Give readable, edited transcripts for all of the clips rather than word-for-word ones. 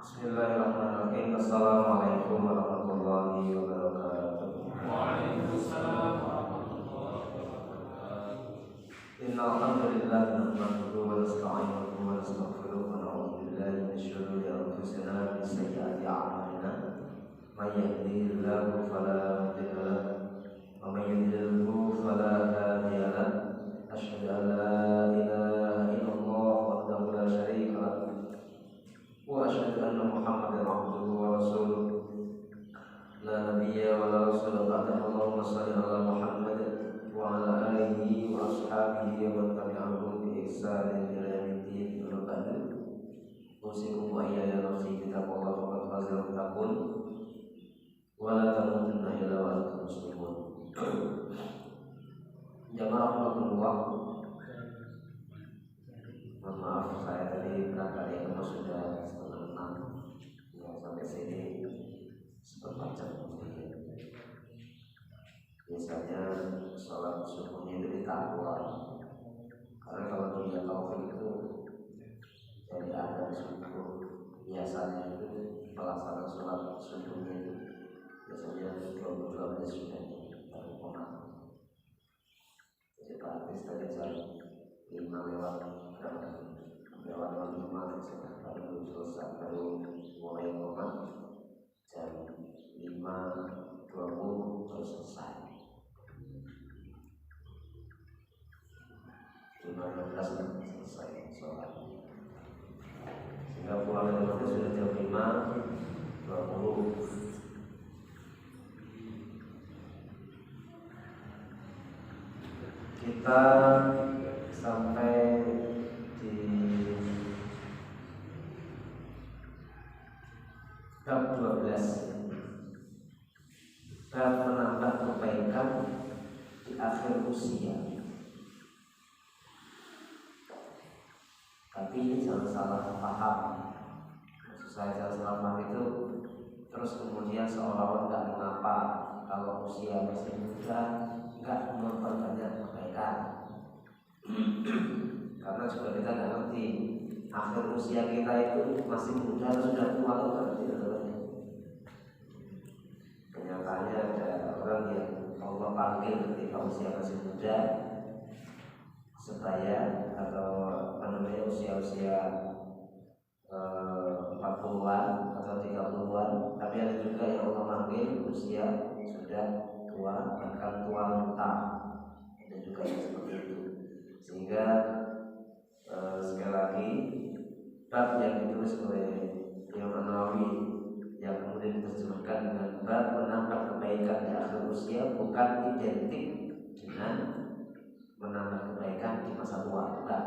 Bismillahirrahmanirrahim. Assalamualaikum warahmatullahi wabarakatuh. Waalaikumsalam warahmatullahi wabarakatuh. Innal hamdalillah nahmaduhu wa nasta'inuhu wa nastaghfiruh wa na'udzu billahi min shururi anfusina wa min sayyiati a'malina. May yahdihillahu fala mudilla lahu wa may yudlilhu fala hadiya lahu. Asyhadu an la ilaha illallah wahdahu la syarika lahu wa asyhadu anna Muhammadan abduhu wa rasuluh. La nabiyya wa la rasula ba'dahu. Allahumma shalli ala Muhammad wa ala alihi wa ashabihi wa man tabi'ahum bi ihsanin ila yaumiddin. Amma ba'du. Usikum wa iyaya nafsi bi taqwallah faqad fazal muttaqun wa la tamutunna illa wa antum muslimun. Jamaah rahmatullah. Mohon maaf saya tadi berangkat yang sudah setengah 6 ya, sampai sini seperempat jam. Biasanya sholat subuhnya itu ditakwa, karena kalau dunia taufik itu jadi ada subuh. Biasanya itu melaksanakan sholat subuhnya itu biasanya 22 menit sudah baru komat. Jadi praktis tadi jam 5 lewat lewat 5 sudah baru selesai, baru mulai komat. Jam 5.20 baru selesai. 5.15 selesai sholat, sehingga pulang dari rumah sudah jam 5.20. Kita sampai di bab 12, bab menambah kebaikan di akhir usia. Tapi ini jangan salah paham. Maksud saya jangan salah paham itu terus kemudian seolah-olah nggak mengapa kalau usia masih muda nggak memperbanyak kebaikan. Karena juga kita nggak ngerti akhir usia kita itu masih muda atau sudah tua atau tidak. Kenyataannya ada orang yang Allah panggil ketika usia masih muda supaya atau usia 40-an atau 30-an, tapi ada juga yang Allah panggil usia sudah tua, bahkan tua renta. Ada juga yang seperti itu. Sehingga sekali lagi bab yang ditulis oleh Imam An-Nawawi yang kemudian diterjemahkan dengan bab menambah kebaikan di akhir usia bukan identik dengan menambah kebaikan di masa tua, bukan.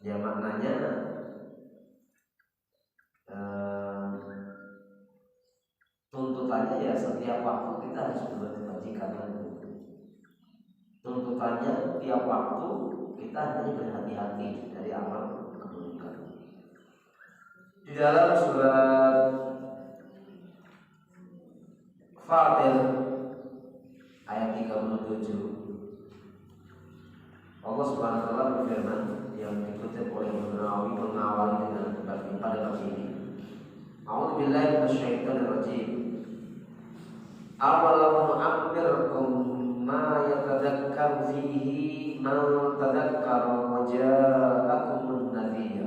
Ya maknanya tuntutannya ya setiap waktu kita harus berbuat kebajikan. Tuntutannya tiap waktu kita hanya berhati-hati dari amal keburukan. Di dalam surat Fatir ayat 37 Allah Subhanahu wa taala berfirman yang dikutip oleh Imam Nawawi mengawali dengan pada bab ini. A'udzu billahi minasyaitonir rajim. Awalam nu'ammirkum ma yatadakkaru fihi man tadakkara wa ja'akumun nadhir.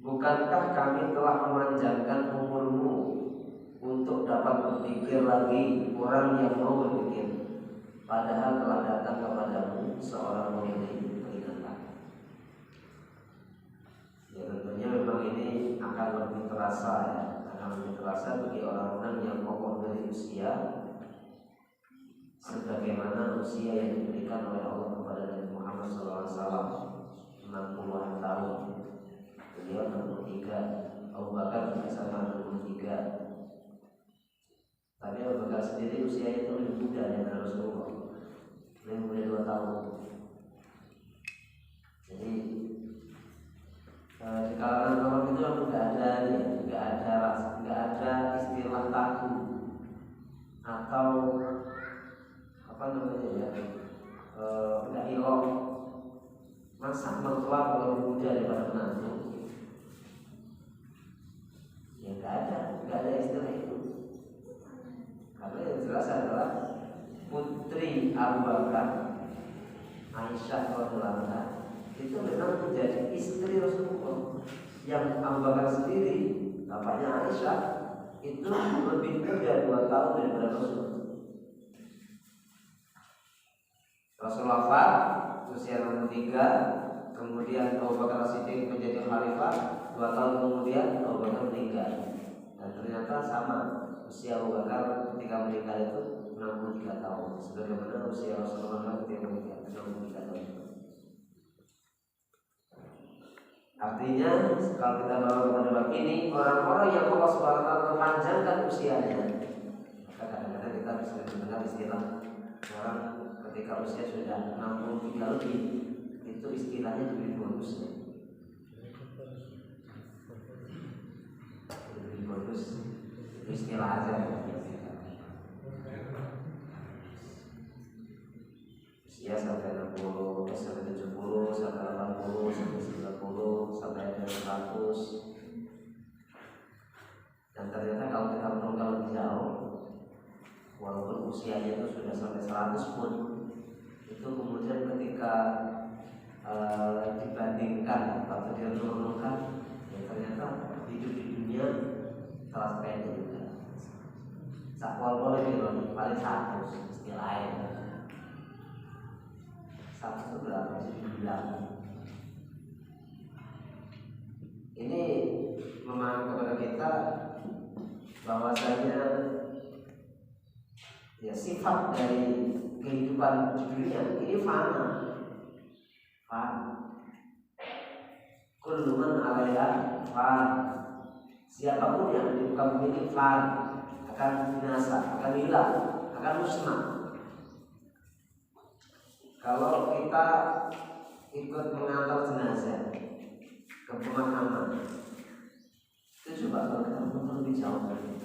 Bukankah kami telah memanjangkan umurmu untuk dapat berpikir lagi orang yang mau berpikir, padahal telah datang kepadamu seorang pemberi peringatan. Ya tentunya memang ini akan lebih terasa ya, akan lebih terasa bagi orang-orang yang kokoh dari usia, sebagaimana usia yang diberikan oleh Allah kepada Nabi Muhammad SAW 60-an tahun. Beliau 63, Abu Bakar juga sama 63. Tapi Abu Bakar sendiri usianya itu lebih muda dari Rasulullah, lebih muda 2 tahun. Jadi di kalangan orang itu nggak ada istilah tabu atau apa namanya ya, nggak ilok Masa mertua kalau muda daripada menantu? Ya nggak ada istilah itu. Karena yang jelas adalah putri Abu Bakar, Aisyah radhiyallahu anha, itu memang menjadi istri Rasulullah. Yang Abu Bakar sendiri, bapaknya Aisyah, itu lebih muda 2 tahun daripada Rasul. Rasul wafat usia 63, kemudian Abu Bakar Siddiq menjadi khalifah. 2 tahun kemudian Abu Bakar meninggal. Dan ternyata sama, usia Abu Bakar ketika meninggal itu 63 tahun, sebagaimana usia Rasulullah ketika meninggal 63 tahun. Artinya kalau kita bawa kepada bab ini, orang-orang yang Allah Subhanahu wa taala panjangkan usianya, maka kadang-kadang kita bisa mendengar istilah orang ketika usia sudah 63 lebih, itu istilahnya lebih bonusnya. Lebih bonus, istilah aja. Usia sampai 60, sampai 70, sampai 80, sampai 90, sampai 100. Dan ternyata kalau kita menunggu lebih jauh, walaupun usianya itu sudah sampai 100 pun, itu kemudian ketika dibandingkan atau direnungkan, ya ternyata hidup di dunia telah pendek juga. Sakwal boleh paling 100 istilahnya. 100 itu berapa? Bilang. Ini memahami kepada kita bahwasanya ya sifat dari kehidupan di dunia ini fana. Kullu man 'alaiha fan. Siapapun yang di muka bumi ini fan, akan binasa, akan hilang, akan musnah. Kalau kita ikut mengantar jenazah ke pemakaman, itu coba kalau kita menonton lebih jauh lagi,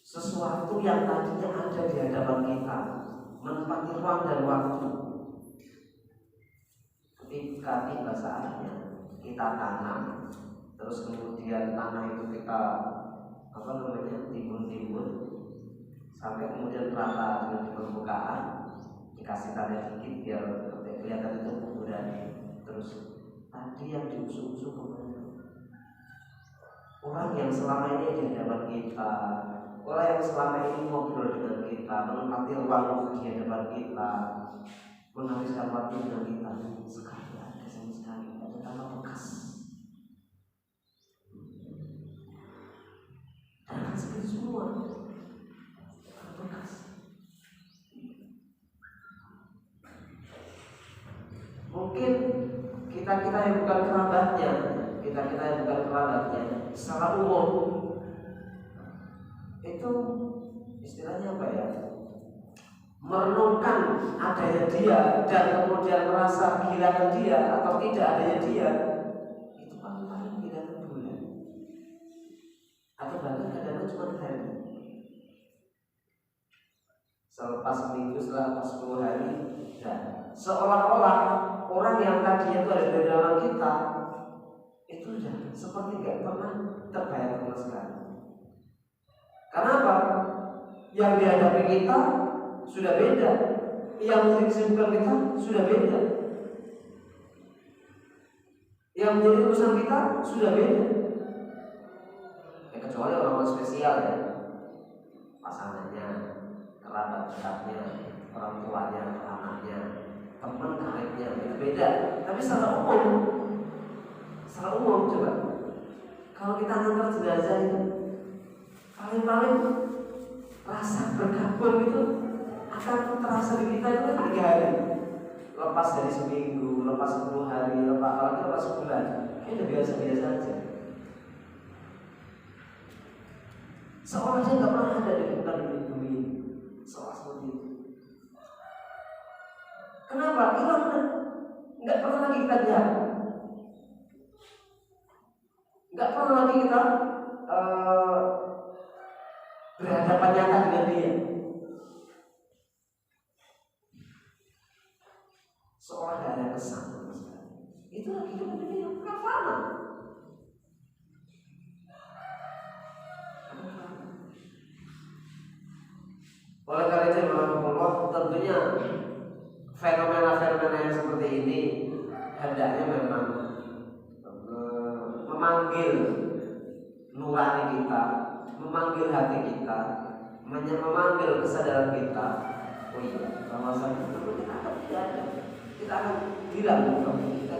sesuatu yang tadinya ada di hadapan kita menempati ruang dan waktu, ketika tiba saatnya kita tanam, terus kemudian tanah itu kita timbun sampai kemudian rata dengan permukaan, dikasih tanah dikit biar kelihatan itu kuburan. Terus tadi yang diusuk-usuk kemana? Orang yang selama ini di hadapan kita, orang yang selama ini ngobrol dengan kita, menempati ruang di hadapan kita, menghabiskan waktu dengan kita, sekarang ada sama sekali, ada tanpa bekas. Dan seperti semua tanpa bekas. Mungkin kita yang bukan kerabatnya, secara umum itu istilahnya apa ya? Merenungkan adanya dia dan kemudian merasa kehilangan dia atau tidak adanya dia, itu paling kehilangan bulan atau bahkan kadang-kadang cuma hari. Selepas seminggu, setelah 10 hari, dan seolah-olah orang yang tadinya itu ada di dalam kita itu sudah seperti tidak pernah terbayang sama sekali. Karena apa? Yang dihadapi kita sudah beda, yang menjadi kesibukan kita sudah beda, yang menjadi urusan kita sudah beda. Kecuali orang-orang spesial ya, pasangannya, kerabat dekatnya, orang tuanya, anaknya, teman karibnya, itu beda. Tapi secara umum coba, kalau kita ngantar jenazah itu, paling rasa berkabung itu akan terasa di kita itu 3 hari. Lepas dari seminggu, lepas 10 hari, lepas sebulan, itu biasa-biasa aja. Seolah aja nggak pernah ada di kita di bumi ini, seolah seperti itu. Kenapa? Hilang, nggak pernah lagi kita lihat, nggak pernah lagi kita berhadapan nyata dengan dia. Seolah nggak ada kesan sama Itulah kehidupan dunia bukan fana. Oleh karena itu Allah tentunya fenomena-fenomena yang seperti ini hendaknya memang memanggil nurani kita, memanggil hati kita, memanggil kesadaran kita. Oh iya, bahwasanya kita akan tidak ada, kita akan hilang, kita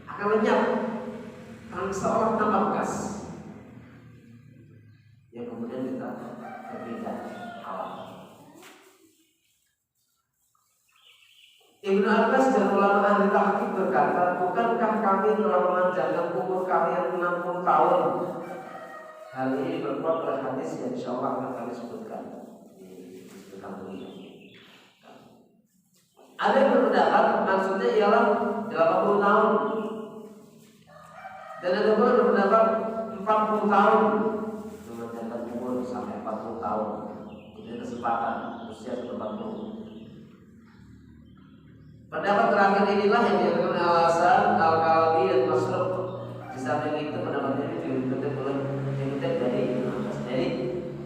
akan lenyap, akan seolah tanpa bekas. Yang kemudian kita berpindah awal. Ibnu Abbas dan ulama ahli tahqiq berkata, bukankah kami telah memanjangkan umur kalian 60 tahun? Hal ini berkuat oleh hadis yang insyaallah akan kami sebutkan. Ada yang berpendapat maksudnya ialah 80 tahun. Dan ada pula berpendapat 40 tahun. Memanjangkan umur sampai 40 tahun. Itu kesempatan usia 40. Pendapat terakhir inilah yang dikatakan oleh Al-Hasan, Al-Kalabi dan Masruq. Di samping itu pendapat ini dikutip dari Ibnu Abbas. Jadi,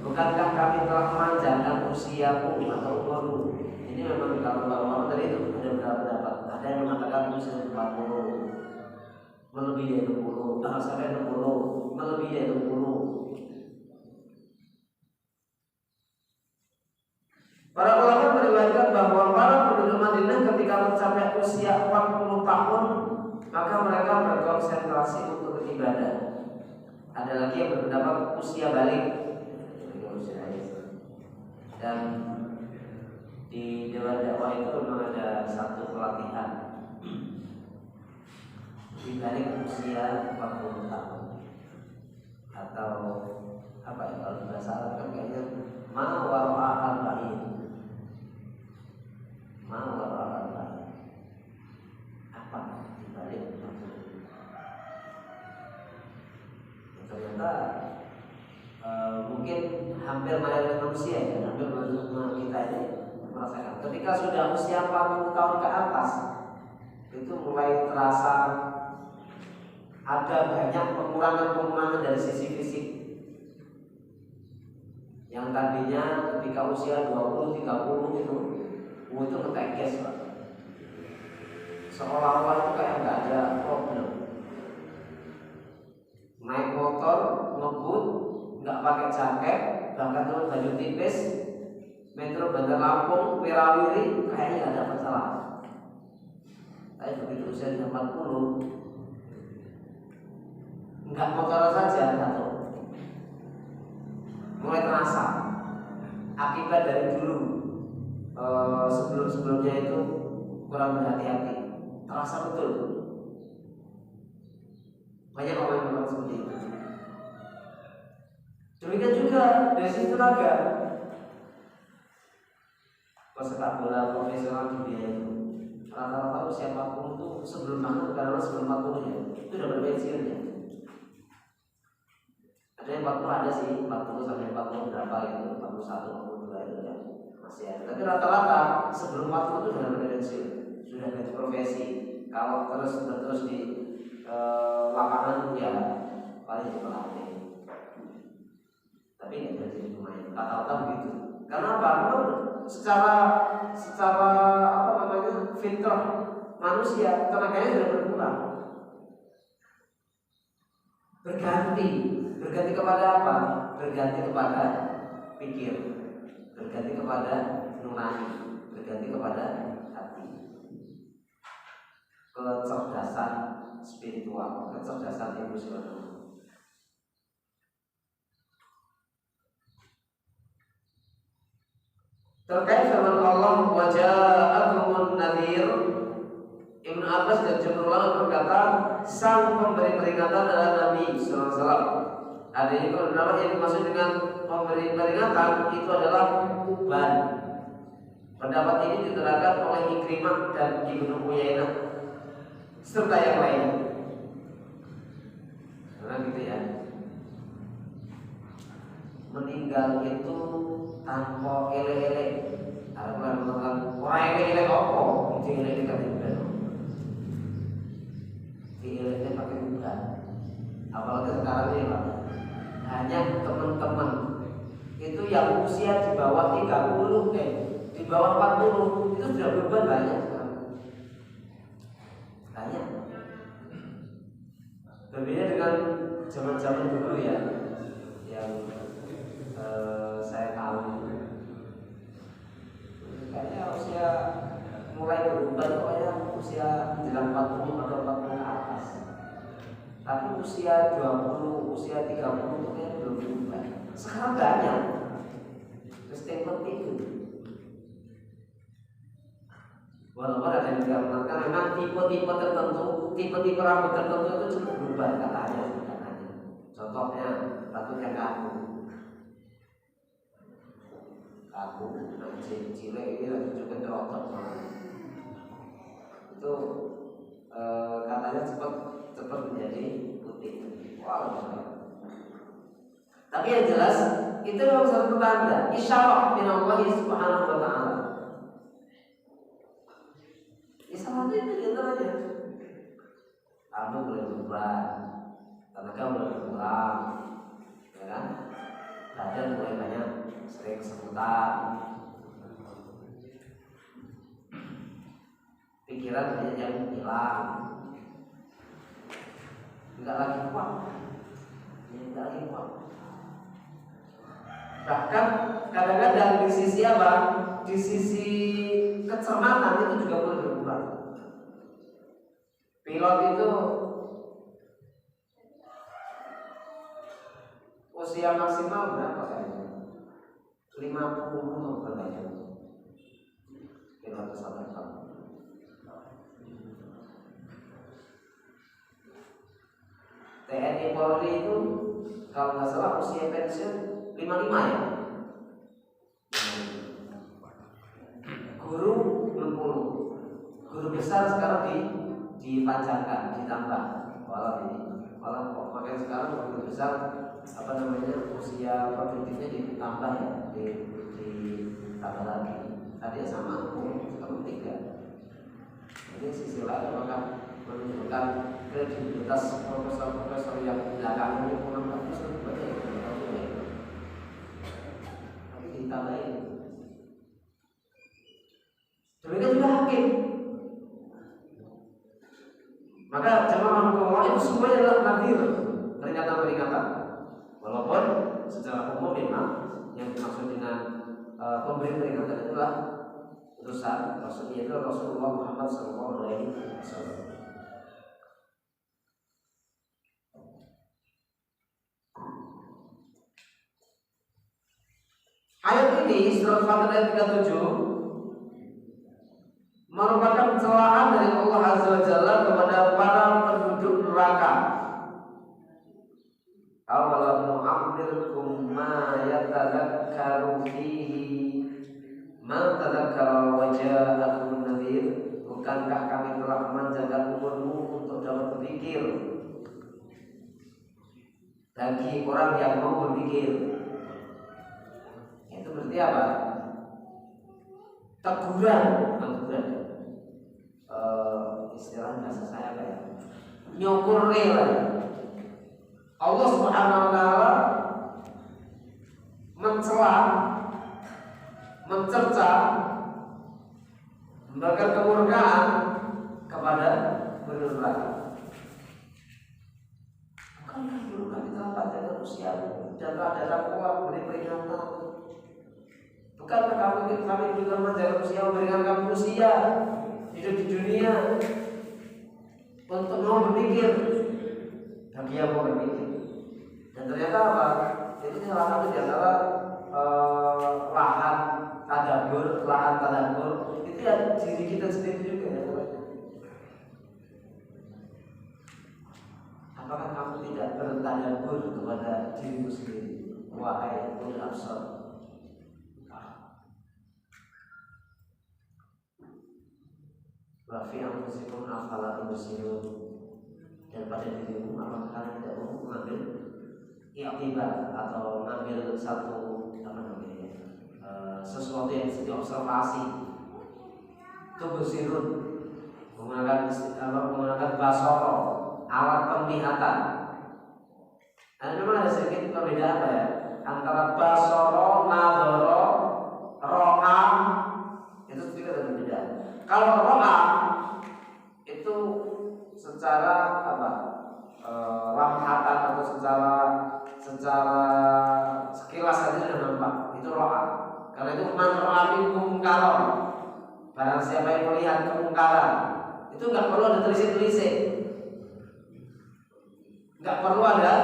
bukankah kami telah memanjangkan usiamu atau umurmu? Ini memang kalau ulama tadi itu ada beberapa pendapat. Ada yang mengatakan usia 40, melebihi dari 60, sampai 60, melebihi dari 60. Para ulama meriwayatkan bahwa para penduduk Madinah ketika mencapai usia 40 tahun maka mereka berkonsentrasi untuk beribadah. Ada lagi yang berpendapat usia balik. Dan di Dewan Dakwah itu memang ada satu pelatihan di balik usia 40 tahun atau apa ya kalau bahasa Arab kan kayaknya ma'wara'al ba'in. Apa dibalik ternyata mungkin hampir mayoritas manusia ya, hampir mayoritas kita ini merasakan ketika sudah usia 40 tahun ke atas itu mulai terasa ada banyak pengurangan dari sisi fisik yang tadinya ketika usia 20-30 itu ngetekes Pak. Seolah-olah itu kayak nggak ada problem. Naik motor, ngebut, nggak pakai jaket, bahkan cuma baju tipis, metro Bandar Lampung, wirawiri, kayaknya nggak ada masalah. Tapi begitu usia 40, nggak motor saja satu, mulai terasa akibat dari dulu. Sebelumnya itu kurang berhati-hati, terasa betul. Banyak orang yang bilang seperti itu. Demikian juga dari sisi tenaga, pesepak bola profesional dunia itu rata-rata usia 40 itu sebelum masuk karena sebelum 40 ya itu udah berpensiun ya. Ada yang 40 ada sih 40 sampai 40 berapa gitu, 41, 42 itu ya. Masih ada. Tapi rata-rata sebelum 40 itu sudah berpensiun, sudah ganti profesi. Kalau terus di lapangan ya paling dipelatih. Tapi nggak jadi pemain. Rata-rata begitu. Karena apa? Secara apa namanya fitrah manusia tenaganya sudah berkurang. Berganti kepada apa? Berganti kepada pikir. Berganti kepada nurani, berganti kepada hati, kecerdasan spiritual, kecerdasan emosional. Terkait firman Allah wa ja'akumun nadhir, Ibnu Abbas dan jumhur berkata sang pemberi peringatan adalah Nabi sallallahu alaihi wasallam. Ada yang beberapa yang dimaksud dengan pemberi peringatan itu adalah uban. Pendapat ini diterangkan oleh Ikrimah dan Ibnu Uyainah serta yang lain. Karena gitu ya. Meninggal itu tanpa ele-ele. Ada pula mengatakan orang ele-ele apa? Itu ele-ele kan itu. enggak. Apalagi sekarang ini Pak, banyak teman-teman itu yang usia di bawah 30, di bawah 40 itu sudah beban banyak sekarang. Banyak. Berbeda dengan zaman-zaman dulu ya, yang saya tahu kayaknya usia mulai berubah itu kayak usia menjelang 40 atau 40 ke atas. Tapi usia 20, usia 30 itu kayaknya belum berubah. Sekarang banyak. Statement itu. Walaupun ada yang mengatakan memang tipe-tipe tertentu, tipe-tipe rambut tertentu itu cukup berubah katanya. Contohnya rambut yang kaku, cilik ini lagi juga terotot. Itu katanya cepat menjadi putih. Wow. Tapi yang jelas itu memang satu tanda isyarat min Allah Subhanahu wa taala. Isyarat itu aja. Kamu boleh berubah, tenaga mulai berkurang, ya kan? Badan mulai banyak sering kesemutan, pikiran banyak yang hilang, tidak lagi kuat, tidak lagi kuat. Bahkan kadang-kadang di sisi apa? Di sisi kecermatan itu juga boleh berkurang. Pilot itu usia maksimal berapa kayaknya? 50 katanya. Pilot pesawat terbang. TNI Polri itu kalau nggak salah usia pensiun 55 ya. Guru 60. Guru besar sekarang dipanjangkan, ditambah. Walau makanya sekarang guru besar usia produktifnya ditambah ya, ditambah lagi. Tadinya sama, sekarang 3. Ini sisi lain maka menunjukkan kredibilitas profesor-profesor yang belakangan ini kurang bagus banyak. Tapi ditambahin. Demikian juga hakim. Maka jamaah Allah itu semuanya adalah nadir, peringatan-peringatan. Walaupun secara umum memang yang dimaksud dengan pemberi peringatan itulah utusan, maksudnya itu Rasulullah Muhammad SAW. Ayat ini surat Fatir ayat 37 merupakan celaan dari Allah Azza wa Jalla kepada para penduduk neraka. Awalam nu'ammirkum ma yatadakkaru fihi ma tadakkara wa ja'akum nadhir. Bukankah kami telah memanjangkan umurmu untuk dapat berpikir bagi orang yang mau berpikir. Itu berarti apa? Teguran. Istilah bahasa saya apa ya? Nyukur rela. Allah Subhanahu wa taala mencela, mencerca, memberikan kemurkaan kepada penduduk neraka. Bukankah dulu kami telah panjangkan usiamu dan ada pula beri peringatan? Bukankah kami juga menjaga usia, memberikan kamu usia hidup di dunia untuk mau berpikir, bagi yang mau berpikir. Dan ternyata apa? Itu salah satu di antara lahan tadabbur itu ya diri kita sendiri juga ya. Apakah kamu tidak bertadabbur kepada dirimu sendiri? Wahai ulul absar. Wafi anfusikum afala tubsirun. Dan pada dirimu apakah kalian tidak mau mengambil i'tibar atau mengambil satu sesuatu yang bisa diobservasi. Tubsirun menggunakan basara, alat penglihatan. Nah, memang ada sedikit perbedaan apa ya antara basoro, nadoro, ro'a, itu sedikit ada perbedaan. Kalau ro'a itu secara apa lamhatan atau secara sekilas saja sudah nampak, itu ro'a. Karena itu man ro'a minkum mungkaron, barang siapa yang melihat kemungkaran, itu nggak perlu ada telisik-telisik, nggak perlu ada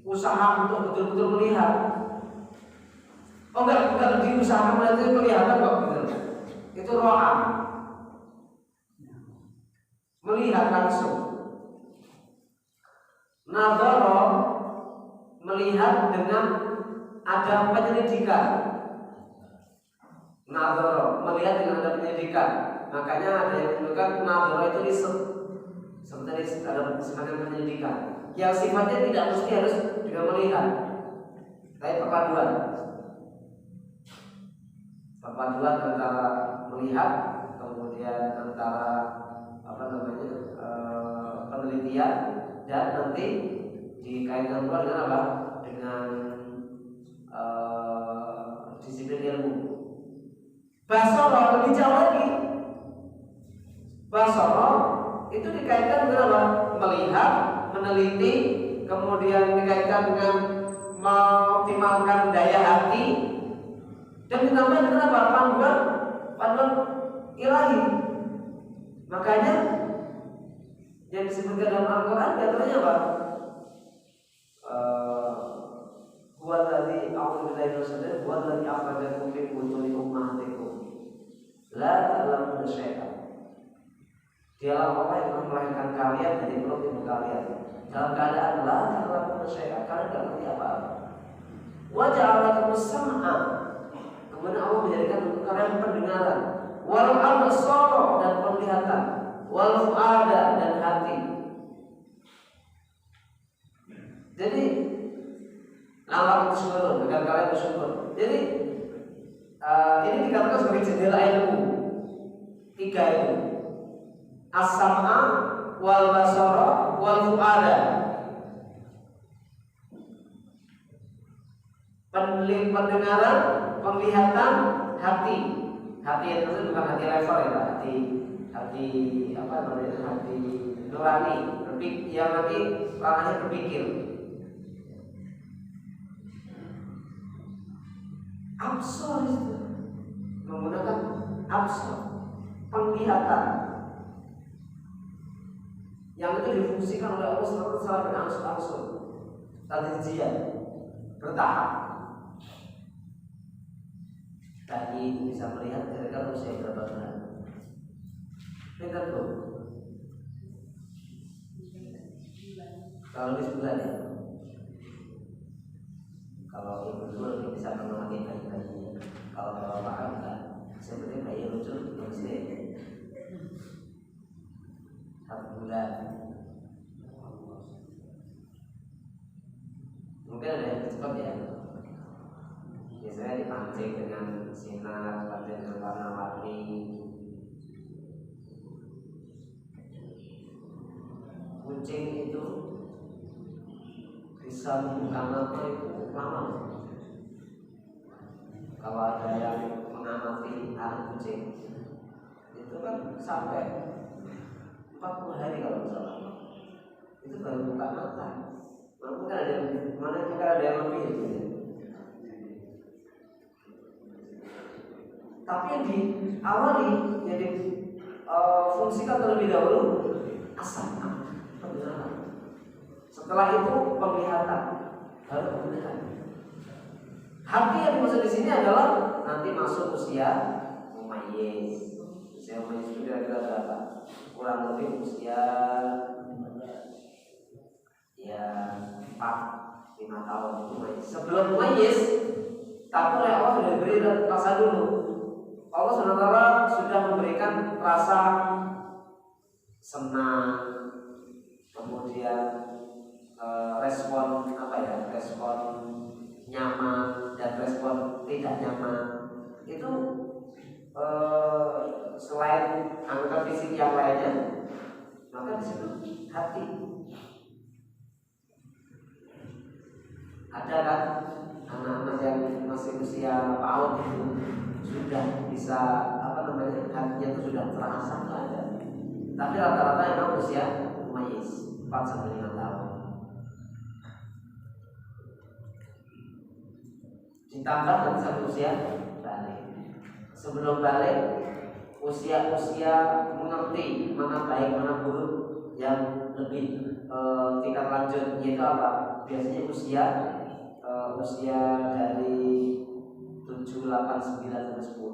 usaha untuk betul-betul melihat. Oh enggak diusahakan melihat itu kelihatan kok gitu. Itu ro'a, melihat langsung. Nadhara, melihat dengan ada penyelidikan. Nadhara, melihat dengan ada penyelidikan. Makanya ada yang menunjukkan nadhara itu riset, sebenarnya ada semacam penyelidikan yang sifatnya tidak mesti harus dengan melihat, tapi perpaduan antara melihat kemudian antara penelitian dan nanti dikaitkan pula dengan apa? Dengan disiplin ilmu. Basara lebih jauh lagi. Basara itu dikaitkan dengan apa? Melihat, meneliti, kemudian dikaitkan dengan mengoptimalkan daya hati, dan ditambah dengan apa? Panduan ilahi. Makanya yang disebutkan dalam Al-Quran diantaranya apa? Huwa alladzi a'udzu billahi minasyaitonir rajim, huwa alladzi akhrajakum min butuni ummahatikum la ta'lamuna syai'an. Dialah Allah yang melahirkan kalian dari perut ibu kalian dalam keadaan la ta'lamuna syai'an, kalian tidak mengerti apa-apa. Wa ja'ala lakumus sam'a, kemudian Allah menjadikan untuk kalian pendengaran, wal absara, dan penglihatan, wal fu'ada, dan hati. Jadi Allah bersyukur agar kalian bersyukur. Jadi ini dikatakan sebagai jendela ilmu. 3 itu: as-sam'a, wal basara, wal fu'ada. Pendengaran, penglihatan, hati. Hati itu bukan hati level ya, hati apa namanya, hati nurani, yang nanti ranahnya berpikir. Absar itu menggunakan absar, penglihatan, yang itu difungsikan oleh Allah secara berangsur-angsur, tadrijiyah, bertahap. Tadi itu bisa melihat kira-kira usia berapa bulan. Minta tuh. Kalau di sebulan ya. Kalau ibu itu lebih bisa memahami bayi-bayinya. Kalau bapak enggak, seperti bayi lucu masih 1 bulan. Mungkin ada yang cepat ya. Biasanya dipancing dengan sinar, dipancing dengan warna-warni. Kucing itu bisa membuka mata itu lama. Kalau ada yang mengamati anak kucing, itu kan sampai 40 hari kalau misalnya, itu baru buka mata. Mungkin ada yang lebih itu. Tapi yang diawali, yang difungsikan terlebih dahulu asal pendengaran. Setelah itu penglihatan, baru pendengaran. Hati yang dimaksud di sini adalah nanti masuk usia mumayyiz. Usia mumayyiz itu kira-kira berapa? Kurang lebih usia ya 4-5 tahun itu mumayyiz. Sebelum mumayyiz, tapi oleh Allah sudah diberi rasa dulu. Allah SWT sudah memberikan rasa senang, kemudian respon respon nyaman dan respon tidak nyaman. Itu selain anggota fisik yang lain usia PAUD itu sudah bisa hatinya itu sudah terasa ada. Tapi rata-rata memang usia mumayyiz 4 sampai 5 tahun. Ditambah dengan satu usia balik. Sebelum balik, usia-usia mengerti mana baik mana buruk yang lebih tingkat lanjut, yaitu apa? Biasanya usia dari 7, 8, 9, dan 10.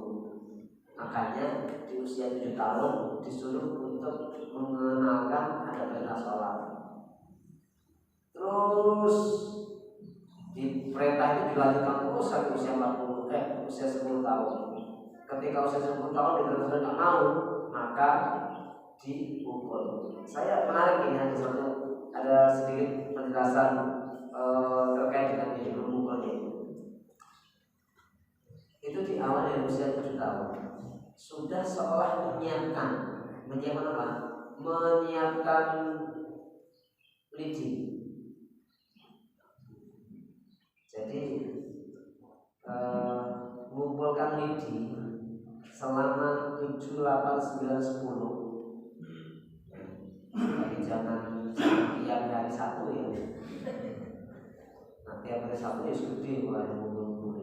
Makanya di usia 7 tahun disuruh untuk mengenalkan ada perintah sholat. Terus di perintah itu dilanjutkan terus sampai usia 10 tahun. Ketika usia 10 tahun dikatakan tidak mau, maka dipukul. Saya menarik ini ada sedikit penjelasan terkait dengan ini memukulnya. Itu di awal dari usia 7 tahun sudah seolah menyiapkan apa? Menyiapkan lidi. Jadi mengumpulkan lidi selama 7, 8, 9, 10. Tapi jangan tiap hari Sabtu ya. Nanti tiap hari Sabtu ya gede mulai mengumpul.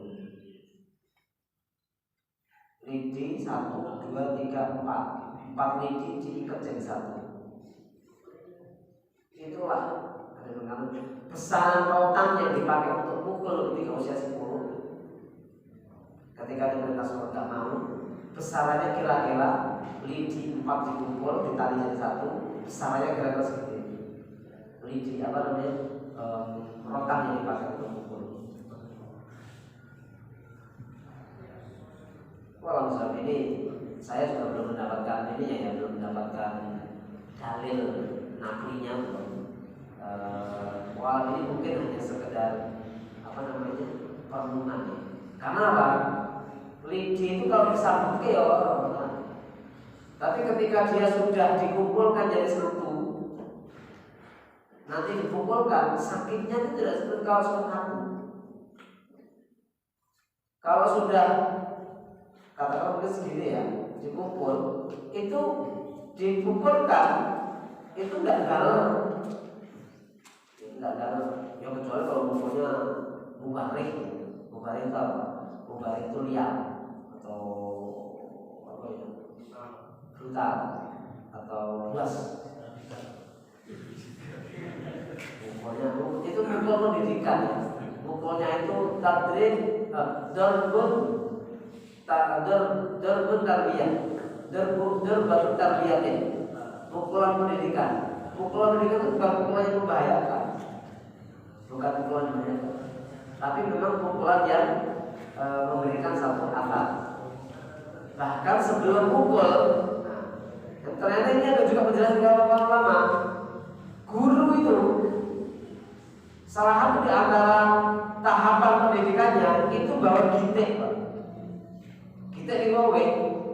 Lidi 1, 2, 3, 4 lidi diikat jadi satu. Itulah ada dengan besaran rotan yang dipakai untuk pukul ketika usia 10. Ketika diperintah sholat tidak mau, besarannya kira-kira lidi 4 dikumpul ditali jadi satu, besarannya kira-kira seperti ini. Lidi rotan yang dipakai untuk pukul. Walau misalnya ini saya juga belum mendapatkan belum mendapatkan dalil naklinya belum. Walau ini mungkin hanya sekedar perenungan. Karena apa? Lidi itu kalau disambut ya orang. Tapi ketika dia sudah dikumpulkan jadi satu, nanti dipukulkan, sakitnya itu tidak seperti kalau sudah kaku. Kalau sudah katakan mungkin segini ya, dipukul, itu dipukulkan, itu nggak galau, ya kecuali kalau mukulnya mubarik itu apa? Mubarik itu liar atau apa ya? Brutal atau luas. Mukulnya itu mukul pendidikan ya. Mukulnya itu tadrib, darbun tarbiyah, darbatun tarbiyatin. Pukulan pendidikan. Pukulan pendidikan itu bukan pukulan yang membahayakan, bukan pukulan yang membahayakan, tapi memang pukulan yang memberikan satu akal. Bahkan sebelum pukul, ternyata ini ada juga penjelasan para ulama. Guru itu salah satu di antara tahapan pendidikannya itu bawa gitek, gitek di kowe,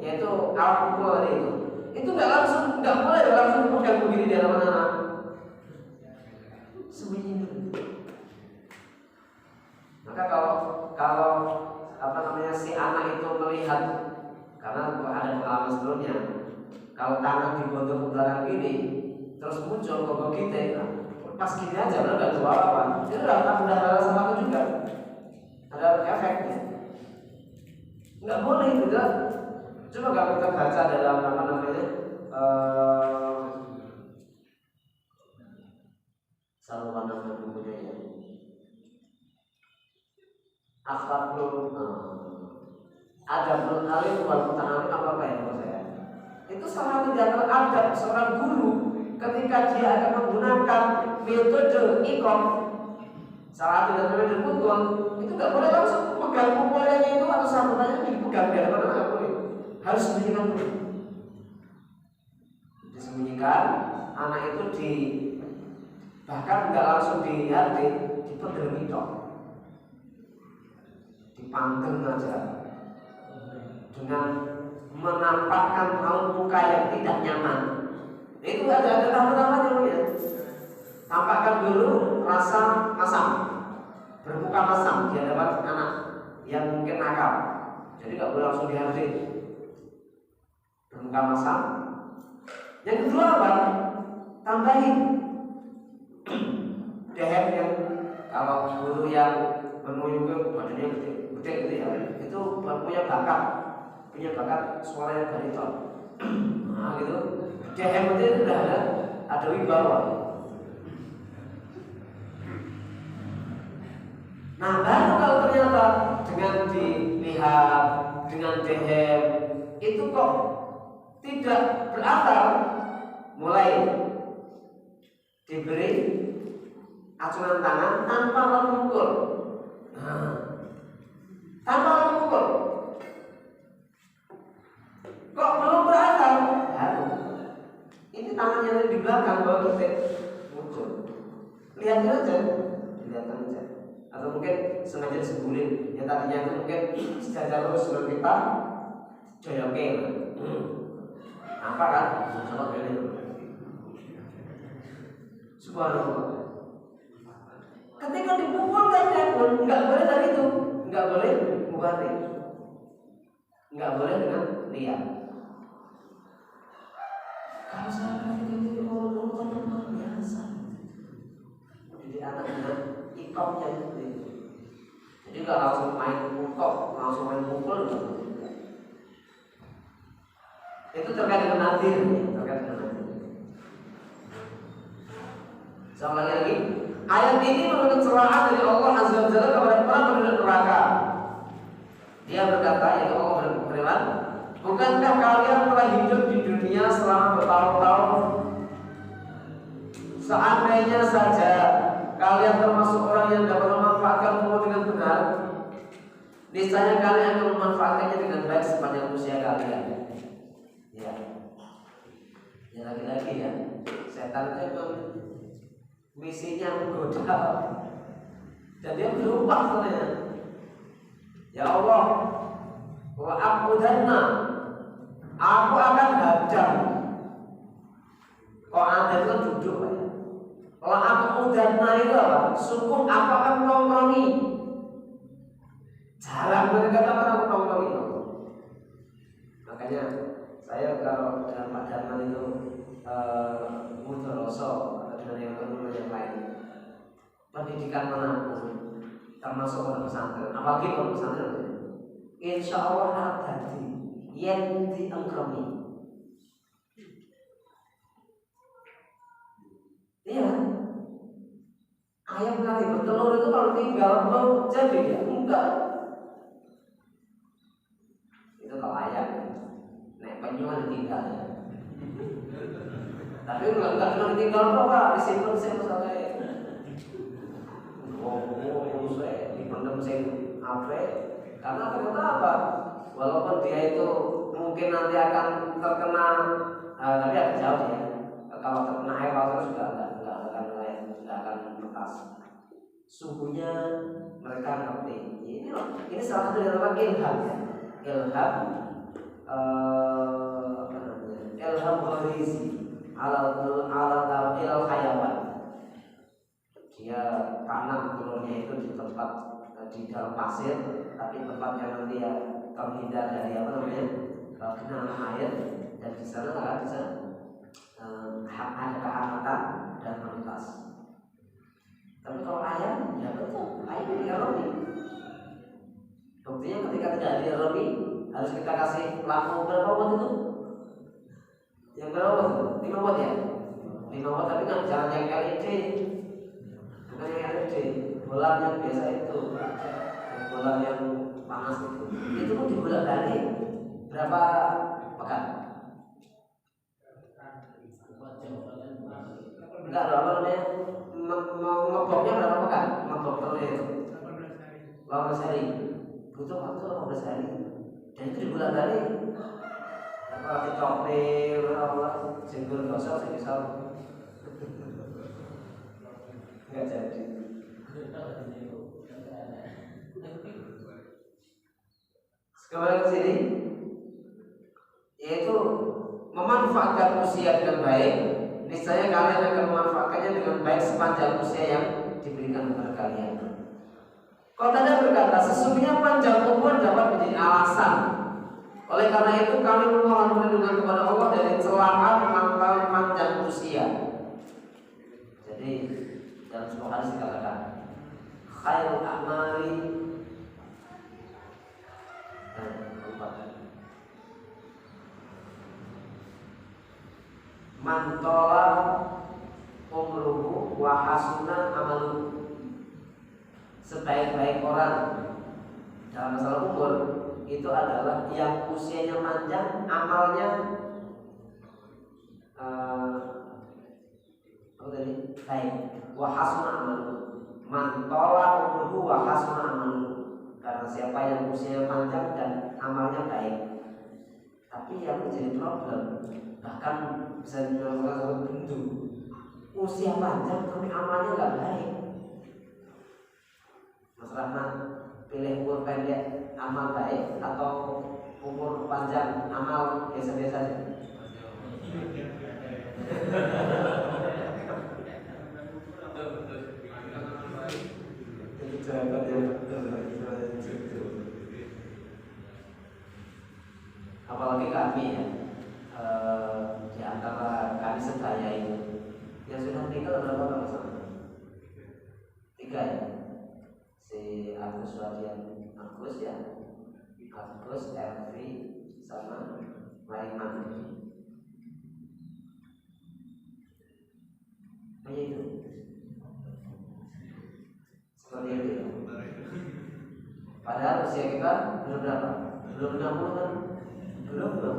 yaitu alat pukul itu. Itu nggak boleh langsung pegang begini di hadapan anak. Sembunyi dulu. Maka kalau si anak itu melihat, karena ada pengalaman sebelumnya, kalau tangan digodok ke belakang gini, terus muncul kogok kita, pas gini aja benar nggak jual apa, itu udah rasa sama juga, ada efeknya. Nggak boleh gitu. Coba kalau kita baca dalam saluran nama bukunya ya. Akhlakul adabul alim wal muta'alim apa ya menurut saya? Itu salah satu di antara adab seorang guru ketika dia akan menggunakan metode ikom, salah satu dari metode pukul, itu nggak boleh langsung pegang pukulannya itu atau sambutannya dipegang di hadapan anak boleh. Harus disembunyikan dulu. Disembunyikan, anak itu bahkan nggak langsung dipegel tok. Dipanteng aja dengan menampakkan raut muka yang tidak nyaman. Itu ada tahapan-tahapannya ya. Tampakkan dulu rasa masam, bermuka masam di hadapan anak. yang mungkin nakal. Jadi nggak boleh langsung dihadir bermuka masam. Yang kedua apa? Tambahin dehem yang kalau guru yang menunjuk badannya gede gitu ya, itu punya bakat suara yang bariton. Nah gitu, dehem itu sudah ada wibawa. Nah baru kalau ternyata dengan dilihat dengan dehem itu kok tidak berakar, mulai diberi acuan tangan tanpa memukul. Nah, tanpa memukul. Kok belum berakar? Baru. Ini tangannya di belakang baru muncul. Lihatin aja, dilihatkan aja. Atau mungkin sengaja disembulin. Yang tadinya itu mungkin sejajar terus dengan kita joyoke. Apa kan? Coba pilih. Subhanallah. Ketika dipukul pun nggak boleh dari itu, nggak boleh mubari, nggak boleh dengan lihat. Kalau saya itu orang luar biasa, jadi anak dengan ikomnya itu. Jadi nggak langsung main pukul, langsung main pukul. Itu terkait dengan nadir, terkait dengan nadir. Sama lagi, ayat ini menurut celahan dari Allah Azza wa Jalla kepada para penduduk neraka. Dia berkata, yaitu Allah berfirman, bukankah kalian telah hidup di dunia selama bertahun-tahun? Seandainya saja kalian termasuk orang yang dapat memanfaatkan umur dengan benar, niscaya kalian akan memanfaatkannya dengan baik sepanjang usia kalian. Ya, ya lagi-lagi ya, setan itu misinya menggoda dan dia berubah sebenarnya. Ya Allah, wa aqudanna, aku akan hadam. Kok ada itu duduk ya. Wa aqudanna itu apa? Sungguh aku akan nongkrongi. Jarang mereka akan nongkrongi. Makanya saya kalau dalam padanan itu mudoroso dan yang lain, pendidikan manapun termasuk pondok pesantren, apalagi pondok pesantren, insya Allah ada yang diengkami. Iya, ayam nanti bertelur itu kalau tinggal belum jadi ya enggak. Itu kalau ayam, naik penyuan tinggal ya. Tapi enggak cuma ditinggal Pak, disimpan sampai saya dipendam apa? Karena ternyata apa? Walaupun dia itu mungkin nanti akan terkena, tapi agak jauh ya. Kalau terkena air laut juga enggak akan lepas. Suhunya mereka ngerti. Ini salah satu yang namanya ilham ya. Ilham gharizi alal hayawan. Dia tanam telurnya itu di tempat di dalam pasir, tapi tempatnya nanti ya terhindar dari apa namanya genangan air, dan di sana bisa ada kehangatan dan menetas. Tapi kalau ayam, ya betul, ayam diaromi. Buktinya ketika tidak diaromi, harus kita kasih lampu berapa watt itu? Yang berapa watt? 5 watt ya? 5 watt, tapi kan jangan yang LED. Bukan yang LED, bola yang biasa itu, bola yang panas itu pun dibolak-balik berapa pekan? Enggak, apa namanya? Ngeboknya berapa pekan? Ngebok telur itu 18 hari. Butuh waktu 18 hari. Dan itu dibolak-balik. Apa dicopet, apa jenggol gosok semisal. Enggak jadi. Kembali ke sini, yaitu memanfaatkan usia dengan baik. Niscaya kalian akan memanfaatkannya dengan baik sepanjang usia yang diberikan kepada kalian. Qatadah berkata, sesungguhnya panjang umur dapat menjadi alasan. Oleh karena itu kami memohon perlindungan kepada Allah dari celaan lantaran panjang usia. Jadi dalam sebuah hadis dikatakan, khairul a'mali man tola umruhu wa hasuna amaluhu. Sebaik-baik orang dalam masalah umur itu adalah yang usianya panjang, amalnya baik. Wa hasuna amaluhu. Man tola umruhu wa hasuna amaluhu. Karena siapa yang usianya panjang dan amalnya baik. Tapi yang menjadi problem, bahkan bisa dibilang bendu, usia panjang tapi amalnya nggak baik. Mas Rahman, pilih umur pendek amal baik atau umur panjang amal biasa-biasa saja? Apalagi kami ya, di antara kami sebaya itu yang sudah tinggal berapa orang sana? 3 ya. Si Agus Wadian, Agus ya, Agus, Elvi, sama Mariman. Hanya itu. Seperti itu ya. Padahal usia kita belum berapa? Belum 60 kan? Belum.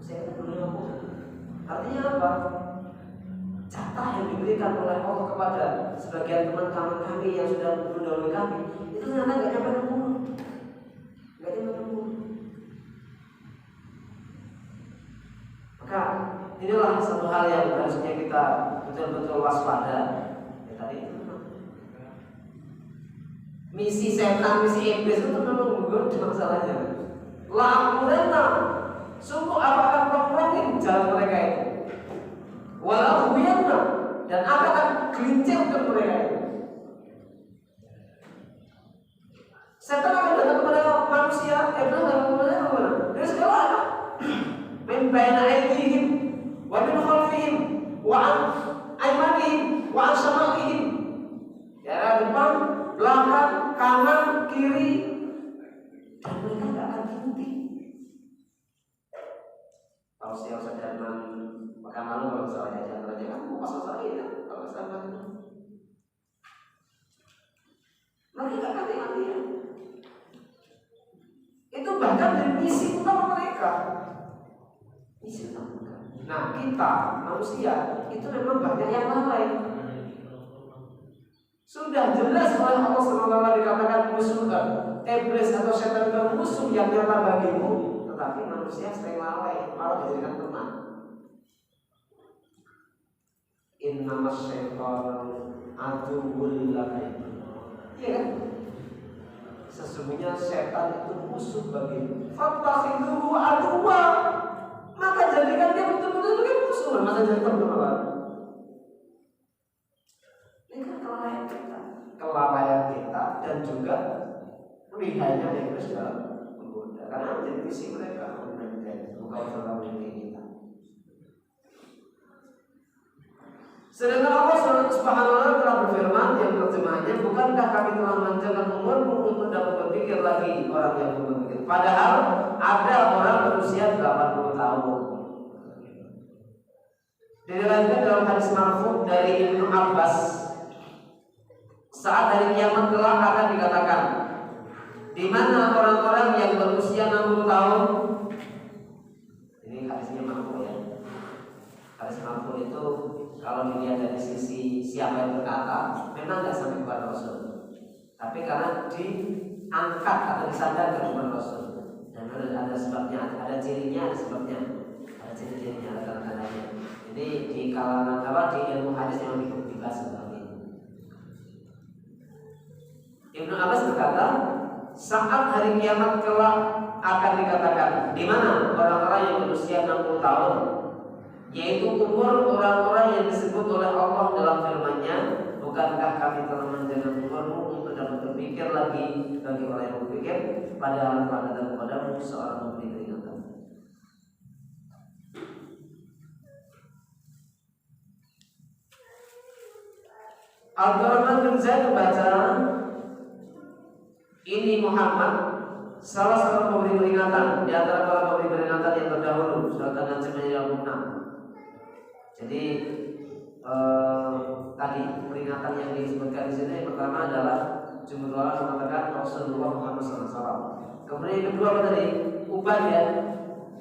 Usia kita belum 60. Artinya apa? Jatah yang diberikan oleh Allah kepada sebagian teman-teman kami yang sudah mendahului kami itu ternyata nggak nyampe 60. Maka inilah satu hal yang harusnya kita betul-betul waspada. Ya tadi itu misi setan, misi iblis itu memang menggoda masalahnya. La'amuranna, sungguh apakah prok-prokin jalan mereka itu. Walau huyanna, dan akan gelincirkan mereka itu. Setan akan datang kepada manusia, iblis akan kepada mana? Dari segala arah. Min baina aydihim wa min khalfihim wa an aymanihim wa an shama'ihim. Ya, depan, belakang, kanan, kiri, dan mereka tidak akan berhenti. Kalau siapa sadar pekan lalu kalau misalnya jangan raja kan mau pasal saya ya kalau sama itu. Mereka tidak hati-hati ya. Itu bahkan dari misi utama mereka. Misi utama mereka. Nah kita manusia itu memang banyak yang lalai. Sudah jelas oleh Allah SWT dikatakan musuh iblis atau setan itu musuh yang nyata bagimu, tetapi manusia sering lalai, malah dijadikan teman. Innamas syaitanu aduwwul lakum. Iya kan? Sesungguhnya setan itu musuh bagimu. Fattakhiduhu aduwwa. Maka jadikan dia betul-betul sebagai musuh. Masa jadi teman apa? Ini kan kelalaian kita dan juga lihainya iblis dalam menggoda. Karena menjadi misi mereka bukan terlalu ini kita. Sedangkan Allah Subhanahu wa Ta'ala telah berfirman yang terjemahnya, bukankah kami telah memanjangkan umurmu untuk dapat berpikir lagi orang yang belum berpikir. Padahal ada orang berusia 80 tahun. Diriwayatkan dalam hadis marfu dari Ibnu Abbas, saat hari kiamat kelak akan dikatakan, di mana orang-orang yang berusia 60 tahun. Ini hadisnya marfu ya. Hadis marfu itu kalau dilihat dari sisi siapa yang berkata, memang tidak sampai kepada Rasul. Tapi karena diangkat atau disandarkan kepada Rasul, dan ada sebabnya, ada cirinya, ada sebabnya, ada ciri-cirinya, ada tanda-tandanya. Ini di kalangan di ilmu hadis yang dibahas seperti ini. Ibnu Abbas berkata, saat hari kiamat kelak akan dikatakan, di mana orang-orang yang berusia 60 tahun, yaitu umur orang-orang yang disebut oleh Allah dalam firman-Nya, bukankah kami telah menjangan umurmu untuk dapat berpikir lagi bagi orang yang berpikir, padahal telah datang kepadamu seorang memberi peringatan. Abdurrahman bin Zaid membaca, ini Muhammad, salah seorang pemberi peringatan di antara para pemberi peringatan yang terdahulu, surat An-Najm ayat 26. Jadi tadi peringatan yang disebutkan di sini, yang pertama adalah jumhur ulama mengatakan Rasulullah Muhammad SAW. Kemudian yang kedua apa tadi? Uban ya.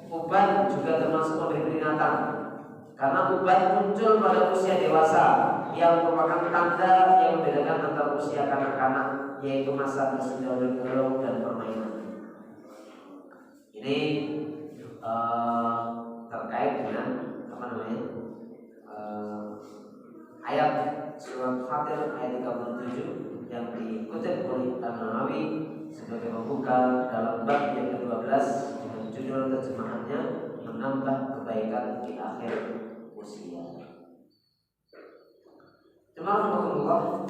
Uban juga termasuk pemberi peringatan. Karena uban muncul pada usia dewasa, yang merupakan tanda yang membedakan antara usia kanak-kanak, yaitu masa bersendaung dan permainan. Ini terkait dengan apa namanya? Ayat surat Fatir ayat 37 yang dikutip oleh An-Nawawi sebagai pembuka dalam bab yang ke-12 dengan judul terjemahannya menambah kebaikan di akhir usia. Alhamdulillah,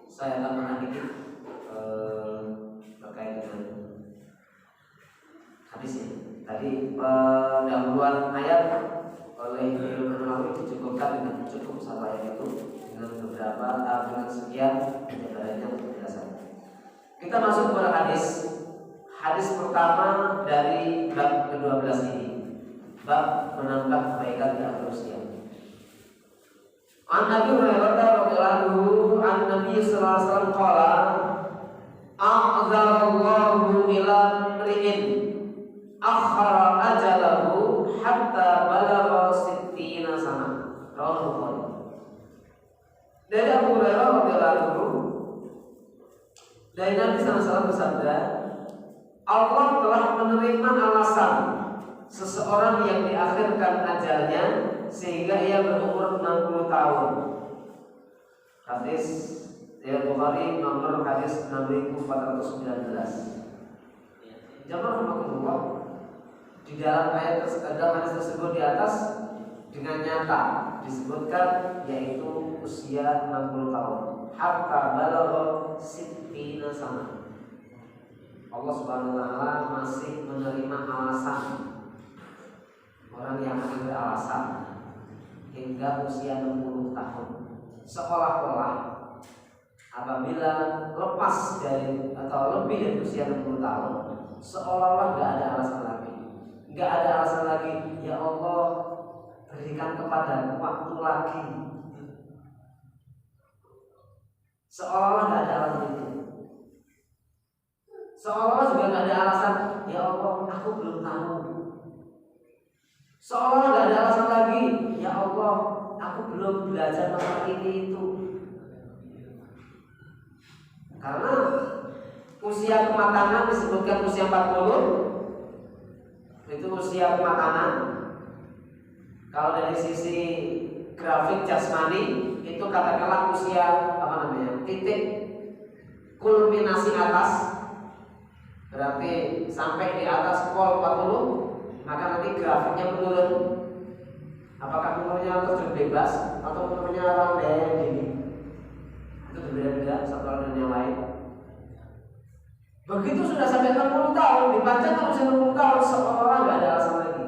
saya akan menghadiri terkait dengan hadis ini. Tadi pendahuluan ayat oleh Imam Nawawi dicukupkan dengan cukup satu ayat itu dengan beberapa dengan sekian penjelasannya penjelasan. Kita masuk kepada hadis pertama dari bab ke-12 ini, bab menambah kebaikan di akhir usia. An Abi Hurairah radhiyallahu anhu an Nabi sallallahu alaihi wasallam qala a'dzarallahu ila mri'in akhara ajalahu hatta balagha 60 sana. Rawahu Bukhari. Dari Abu Hurairah radhiyallahu anhu, dari Nabi sallallahu alaihi wasallam bersabda, Allah telah menerima alasan seseorang yang diakhirkan ajalnya sehingga ia berumur 60 tahun. Hadis riwayat Bukhari nomor hadis 6419. Jamaah rahmatullah, di dalam ayat dalam hadis tersebut di atas dengan nyata disebutkan yaitu usia 60 tahun. Hatta balagha 60 sana. Allah Subhanahu wa taala masih menerima alasan orang yang akan beralasan hingga usia 60 tahun. Seolah-olah apabila lepas dari atau lebih dari usia 60 tahun, seolah-olah gak ada alasan lagi. Gak ada alasan lagi, ya Allah berikan kepada waktu lagi. Seolah-olah gak ada alasan itu. Seolah-olah juga gak ada alasan, ya Allah aku belum tahu. Seolah gak ada alasan lagi, ya Allah aku belum belajar masalah ini itu. Karena usia kematangan disebutkan usia 40, itu usia kematangan. Kalau dari sisi grafik jasmani itu katakanlah usia apa namanya, titik kulminasi atas, berarti sampai di atas pol 40, maka nanti grafiknya menurun. Apakah umurnya terjun bebas atau umurnya landai gini? Itu berbeda-beda satu orang dan yang lain. Begitu sudah sampai 60 tahun, dipanjangkan usia 60 tahun, seolah-olah nggak ada alasan lagi.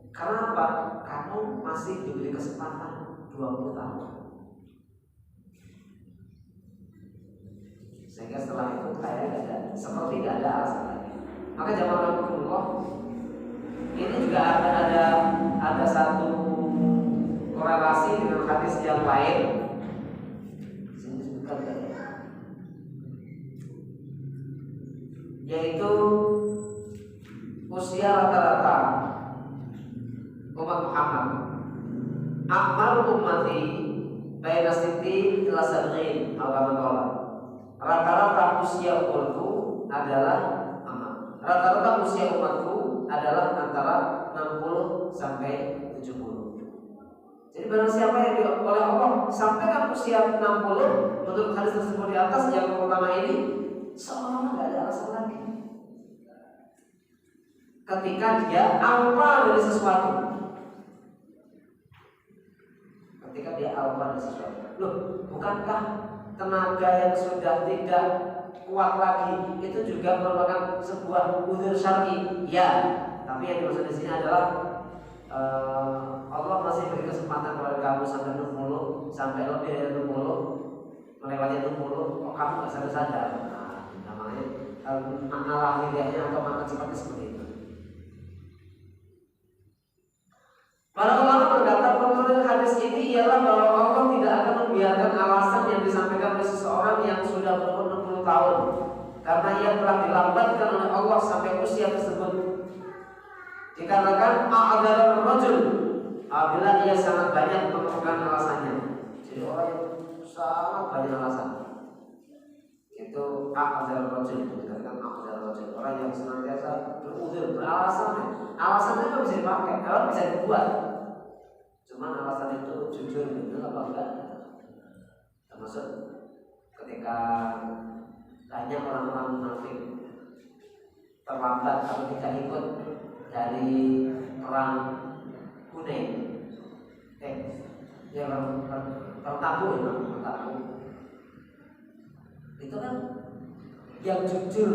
Karena apa? Kamu masih diberi kesempatan 20 tahun. Sehingga setelah itu kayak nggak ada, seperti nggak ada alasan lagi. Maka jamaah rahmatullah, ini juga ada satu korelasi dengan hadis yang lain. Sini disebutkan tadi, yaitu usia rata-rata umat Muhammad. Akmal ummati baina siti ila sab'in al-qamar. Rata-rata usia umatku adalah rata-rata usia umatku adalah antara 60 sampai 70. Jadi barang siapa yang oleh Allah sampaikan usia 60 menurut hadis tersebut di atas yang pertama ini, seolah-olah tidak ada alasan lagi. Ketika dia alpa dari sesuatu, ketika dia alpa dari sesuatu. Loh, bukankah tenaga yang sudah tidak kuat lagi itu juga merupakan sebuah udzur syar'i? Ya, tapi yang dimaksud di sini adalah Allah masih beri kesempatan kepada kamu sampai 60, sampai lebih dari 60, melewati 60, kok kamu nggak sadar-sadar? Nah, namanya makna lahiriahnya atau makna sifatnya seperti itu. Para ulama berkata pengertian hadis ini ialah bahwa Allah tidak akan membiarkan alasan yang disampaikan oleh seseorang yang sudah berumur 60 tahun karena ia telah dilambatkan oleh Allah sampai usia tersebut. Dikatakan a'dzarul rajul apabila ia sangat banyak menemukan alasannya. Jadi orang yang sangat banyak alasan itu a'dzarul rajul, dikatakan a'dzarul rajul, orang yang senantiasa berudzur, beralasan. Alasannya itu bisa dipakai, kalau bisa dibuat. Cuman alasan itu jujur itu apa enggak? Termasuk ketika banyak orang-orang munafik terlambat atau tidak ikut dari perang Hunain. Perang Tabuk itu kan yang jujur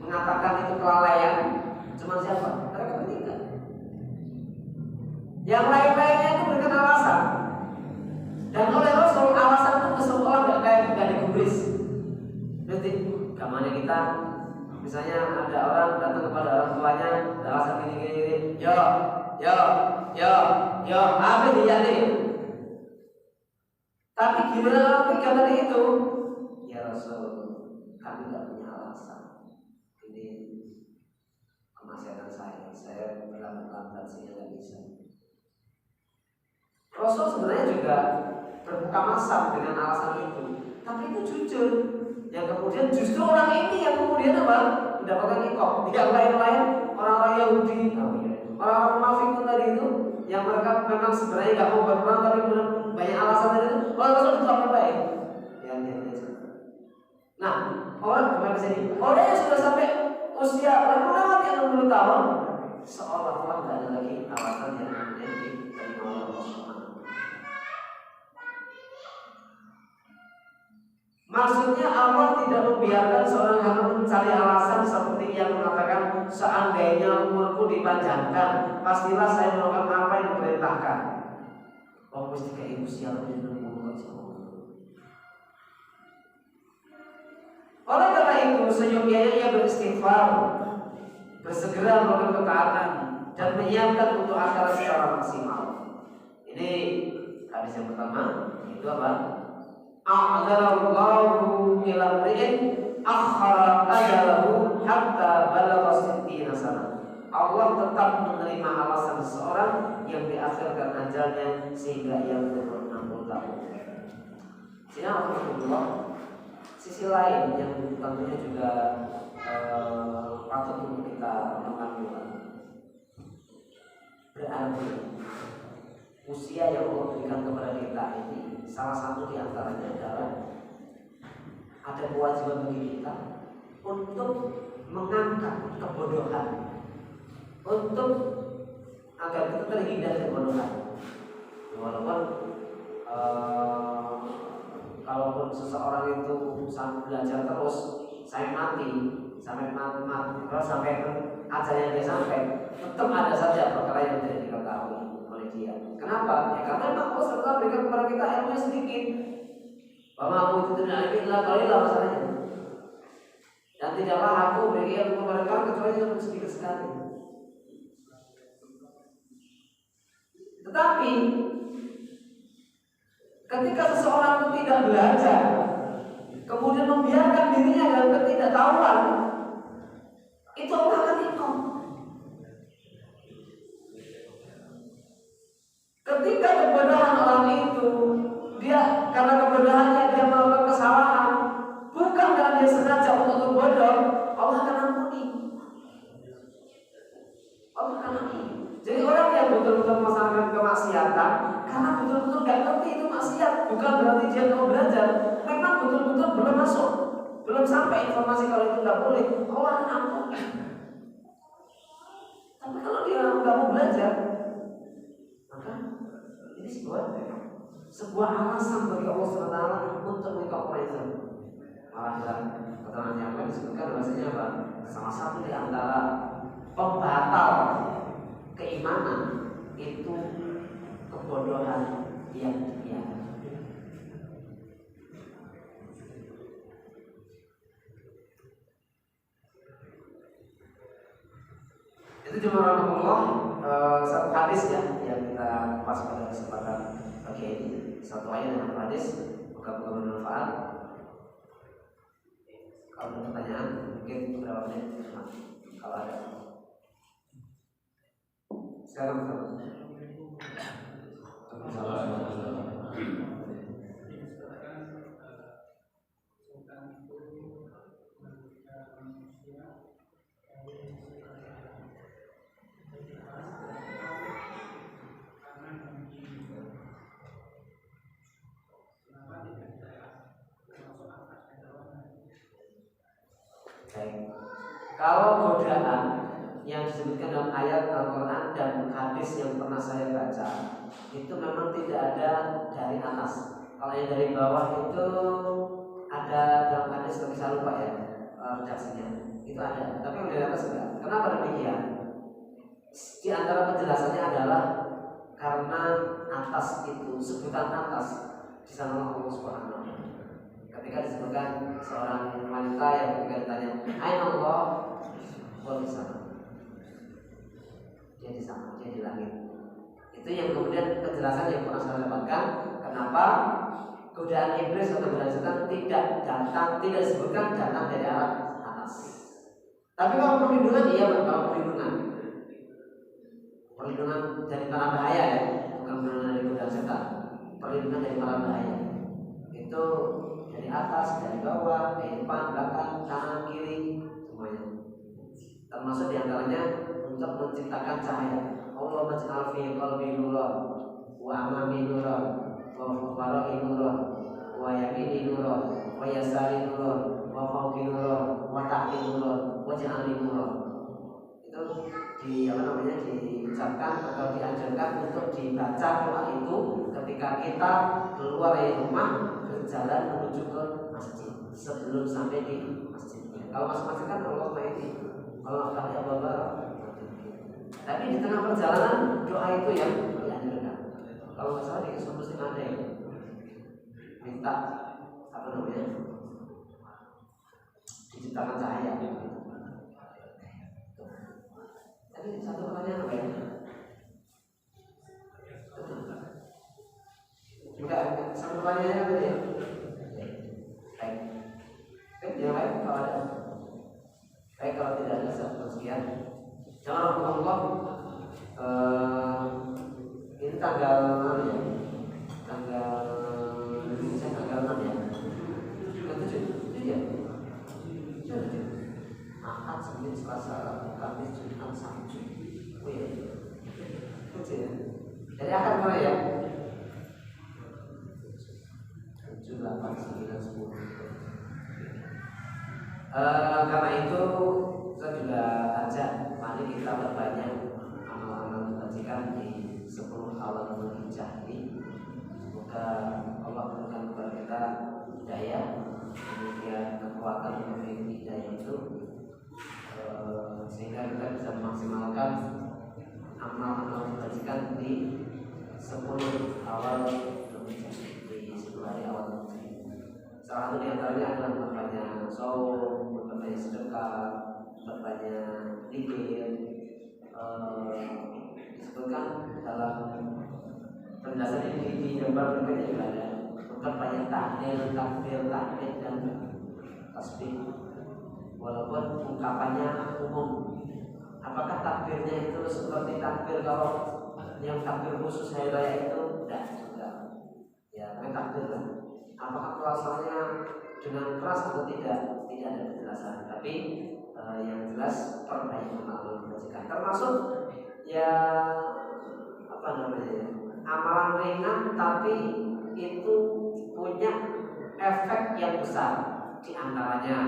mengatakan itu kelalaian cuma siapa? Mereka bertiga. Yang lain-lainnya itu memberikan alasan. Dan oleh Rasul alasan itu keseluruhan gak digubris. Berarti kemana kita? Misalnya ada orang datang kepada orang tuanya, alasan gini, yo, habis dia nih. Tapi gimana orang tiga tadi itu? Ya Rasul, kami nggak punya alasan. Ini kemaksiatan saya berlambat sehingga nggak bisa. Rasul sebenarnya juga berbuka masam dengan alasan itu, tapi itu jujur. Yang kemudian justru orang ini yang kemudian apa? Mendapatkan iqab. Yang lain-lain orang-orang Yahudi, orang-orang munafik tadi itu, yang mereka memang sebenarnya nggak mau berperang tapi banyak alasan tadi itu, orang Rasul itu apa baik? Ya. Nah, orang kembali ke sini, orang yang sudah sampai usia melewati 60 tahun, seolah-olah nggak ada lagi alasan yang kemudian diterima oleh Allah. Maksudnya Allah tidak membiarkan seorang hamba mencari alasan seperti yang mengatakan seandainya umurku dipanjangkan, pastilah saya melakukan apa yang diperintahkan. Oh, mesti kayak usia lebih 60 tahun. Oleh karena itu, seyogyanya ia beristighfar, bersegera melakukan ketaatan dan menyiapkan untuk akhirat secara maksimal. Ini hadis yang pertama, itu apa? A'dzarallahu ila ri'in akhara ajalahu hatta balagha 60 sana. Allah tetap menerima alasan seseorang yang diakhirkan ajalnya sehingga ia berumur 60 tahun. Sini alhamdulillah. Sisi lain yang tentunya juga patut untuk kita renungkan juga. Berarti usia yang Allah berikan kepada kita ini salah satu di antaranya adalah ada kewajiban bagi kita untuk mengangkat kebodohan, untuk agar kita terhindar dari kebodohan. Walaupun kalaupun seseorang itu sampai belajar terus sampai mati, sampai ajalnya dia sampai, tetap ada saja perkara yang tidak diketahui oleh dia. Kenapa? Ya karena memang Allah serta berikan kepada kita ilmu sedikit. Bahwa aku itu tidak ilmu kalilah masalahnya. Dan tidaklah aku beri ilmu kepada kamu kecuali yang sedikit sekali. Tetapi ketika seseorang itu tidak belajar, kemudian membiarkan dirinya dalam ketidaktahuan, itu Allah akan iqab. Ketika kebodohan orang itu, dia karena kebodohannya dia melakukan kesalahan, bukan karena dia sengaja untuk bodoh, Allah akan ampuni. Allah akan ampuni. Jadi orang yang betul-betul melaksanakan kemaksiatan karena betul-betul gak ngerti itu maksiat, bukan berarti dia mau belajar. Memang betul-betul belum masuk, belum sampai informasi kalau itu gak boleh, Allah akan ampuni. Tapi kalau dia gak mau belajar, maka ini sebuah sebuah alasan bagi Allah SWT untuk mengincorporate. Malah dalam keterangan yang lain disebutkan bahasanya apa? Salah satu di antara pembatal keimanan itu kebodohan yang biasa. Itu cuma rahmatullah satu hadis ya yang kita pas pada kesempatan pagi ini, satu ayat dan hadis, moga-moga bermanfaat. Kalau ada pertanyaan mungkin beberapa menit kalau ada. Sekarang kalau godaan yang disebutkan dalam ayat Al-Quran dan hadis yang pernah saya baca itu memang tidak ada dari atas. Kalau yang dari bawah itu ada dalam hadis, tapi saya lupa ya redaksinya, itu ada. Tapi yang dari atas enggak. Kenapa demikian? Di antara penjelasannya adalah karena atas itu, sebutan atas di sana Allah Subhanahu wa Ta'ala. Ketika disebutkan seorang wanita yang ketika ditanya, "Aina Allah?" Allah di sana. Dia di sana, dia di langit. Itu yang kemudian penjelasan yang pernah saya dapatkan kenapa godaan iblis atau godaan setan tidak disebutkan datang dari arah atas. Tapi kalau perlindungan, iya, kalau perlindungan dari para bahaya ya, bukan perlindungan dari godaan setan, perlindungan dari para bahaya itu dari atas, dari bawah, dari depan, belakang, kanan, kiri, semuanya. Termasuk diantaranya untuk menciptakan cahaya. Allah maj'al fi qalbi nuran wa amami nuran wa fara'i nuran wa yamini nuran wa yasari nuran wa fawqi nuran wa tahti nuran wa ja'ali nuran. Itu diucapkan atau diajarkan untuk dibaca doa itu ketika kita keluar dari rumah ke jalan menuju ke masjid sebelum sampai di masjidnya. Kalau masuk masjid kan Allah Maha. Allah tak ya babar. Tapi di tengah perjalanan doa itu yang dianjurkan. Kalau nggak salah di Islam Muslim ada yang minta apa namanya diciptakan cahaya. Tapi satu pertanyaan apa ya? Juga satu pertanyaan apa ya? Baik, yang lain kalau ada. Baik, kalau tidak ada satu sekian. Jangan Allah ini tanggal mana ya? Tanggal 6 ya? Tanggal 7 ya? Ahad, Senin, Selasa, Rabu, Kamis, Jumat, Sabtu. Oh iya, 7 ya? Jadi akan mulai ya? 7, 8, 9, 10. Karena itu saya juga ajak, mari kita berbanyak amal-amal kebajikan di 10 awal Dzulhijjah ini. Semoga Allah memberikan kepada kita hidayah, kemudian kekuatan untuk mengikuti hidayah itu, sehingga kita bisa memaksimalkan amal-amal kebajikan di 10 awal Dzulhijjah, di 10 hari awal Dzulhijjah. Salah satu di antaranya adalah berbanyak shaum, berbanyak sedekah, berbanyak zikir. Disebutkan dalam penjelasan ini di gambar berikutnya juga ada berbanyak takbir, tahmid dan tasbih. Walaupun ungkapannya umum. Apakah takbirnya itu seperti takbir kalau yang takbir khusus hari raya itu? Tidak juga. Ya, tapi takbir lah. Apakah pelaksanaannya dengan keras atau tidak? Tidak ada penjelasan. Tapi yang jelas perbaikan amal kebajikan, termasuk ya apa namanya, amalan ringan tapi itu punya efek yang besar. Di antaranya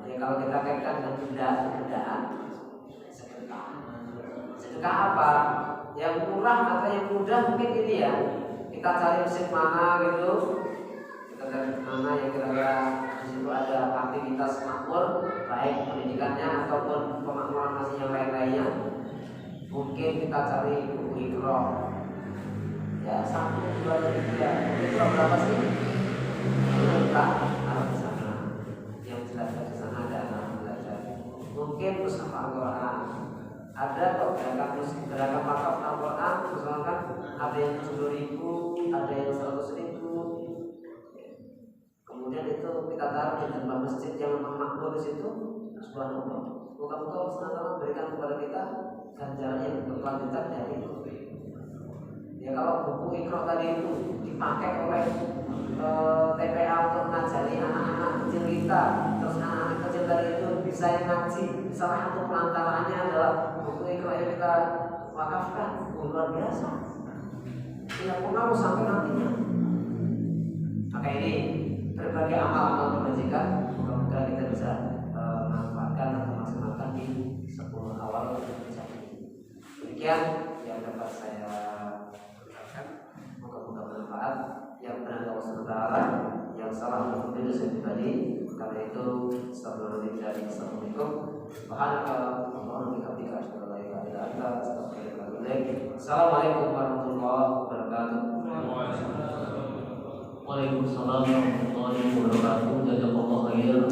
ya kalau kita kaitkan dengan benda-bendaan, sedekah apa yang murah atau yang mudah mungkin ini ya. Kita cari mesin mana gitu. Kita cari mana yang kira-kira di situ ada aktivitas makmur, baik pendidikannya ataupun pemakmuran masih yang lain-lainnya. Mungkin kita cari buku Iqra. Ya 1, 2, 3. Iqra berapa sih? Kita harus di sana. Yang belajar di sana ada anak belajar. Mungkin mushaf Al-Quran. Ada kok gerakan wakaf Al-Quran, misalkan ada yang 7.000, ada yang 100.000. Kemudian itu kita taruh di tempat masjid yang memang makmur di situ. Subhanallah. Moga-moga Allah SWT berikan kepada kita ganjaran yang berkelanjutan dari itu. Ya kalau buku Iqra tadi itu dipakai oleh TPA untuk mengajari anak-anak kecil kita, terus anak-anak kecil tadi itu bisa yang ngaji, salah satu perantaranya adalah buku Iqra yang kita wakafkan. Luar biasa. Tidak pengaruh sampai nantinya. Maka ini berbagai amal-amal kebajikan, semoga kita bisa manfaatkan atau maksimalkan di 10 awal Dzulhijjah ini. Demikian yang dapat saya ucapkan, moga-moga bermanfaat. Yang benar Allah SWT, yang salah untuk diri saya pribadi. Karena itu astagfirullahaladzim dari Assalamualaikum. Assalamualaikum warahmatullahi wabarakatuh. Waalaikumsalam warahmatullahi wabarakatuh. Jazakallahu khairan.